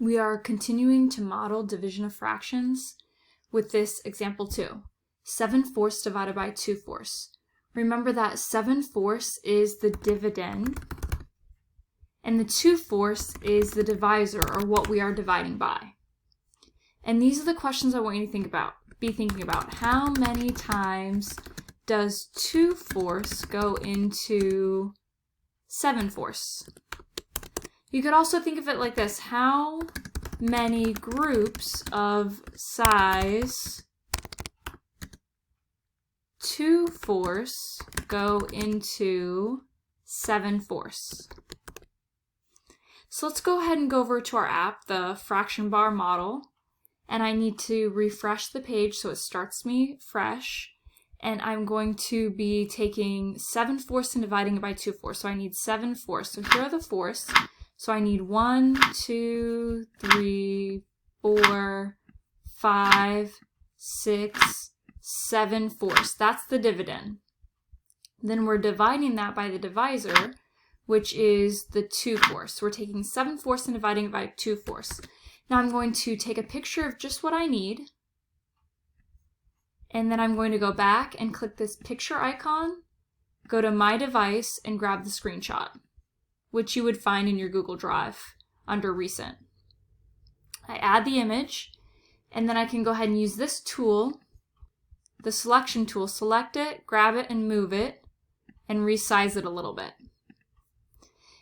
We are continuing to model division of fractions with this example 2. 7/4 divided by 2/4. Remember that 7/4 is the dividend and the 2/4 is the divisor, or what we are dividing by. And these are the questions I want you to be thinking about. How many times does 2/4 go into 7/4? You could also think of it like this. How many groups of size 2/4 go into 7/4? So let's go ahead and go over to our app, the Fraction Bar Model, and I need to refresh the page so it starts me fresh. And I'm going to be taking 7/4 and dividing it by 2/4. So I need 7/4. So here are the fourths. So I need 1, 2, 3, 4, 5, 6, 7/4. That's the dividend. Then we're dividing that by the divisor, which is the 2/4. So we're taking 7/4 and dividing it by 2/4. Now I'm going to take a picture of just what I need. And then I'm going to go back and click this picture icon, go to My Device, and grab the screenshot, which you would find in your Google Drive under Recent. I add the image, and then I can go ahead and use this tool, the selection tool, select it, grab it, and move it, and resize it a little bit.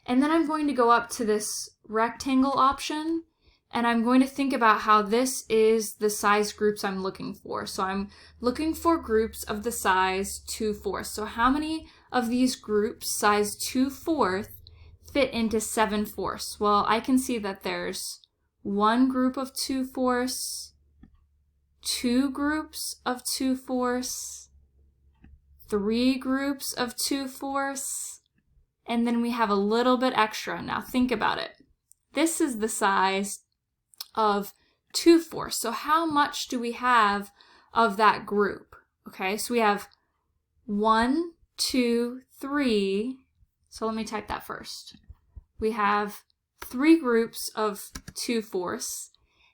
And then I'm going to go up to this rectangle option, and I'm going to think about how this is the size groups I'm looking for. So I'm looking for groups of the size 2/4. So how many of these groups size 2/4 fit into 7/4? Well, I can see that there's one group of 2/4, two groups of 2/4, three groups of 2/4, and then we have a little bit extra. Now think about it. This is the size of 2/4. So how much do we have of that group? Okay, so we have 1, 2, 3. So let me type that first. We have 3 groups of 2/4,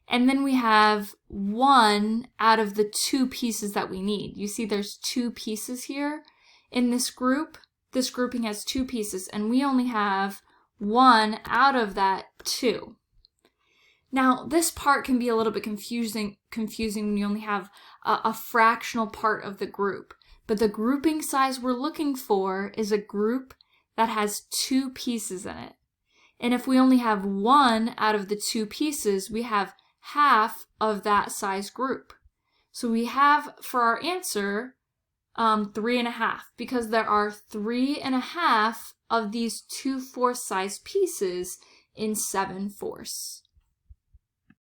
and then we have 1 out of the 2 pieces that we need. You see there's 2 pieces here in this group. This grouping has 2 pieces, and we only have 1 out of that 2. Now, this part can be a little bit confusing when you only have a fractional part of the group. But the grouping size we're looking for is a group that has 2 pieces in it. And if we only have 1 out of the 2 pieces, we have half of that size group. So we have, for our answer, 3.5, because there are 3.5 of these 2/4 size pieces in 7/4.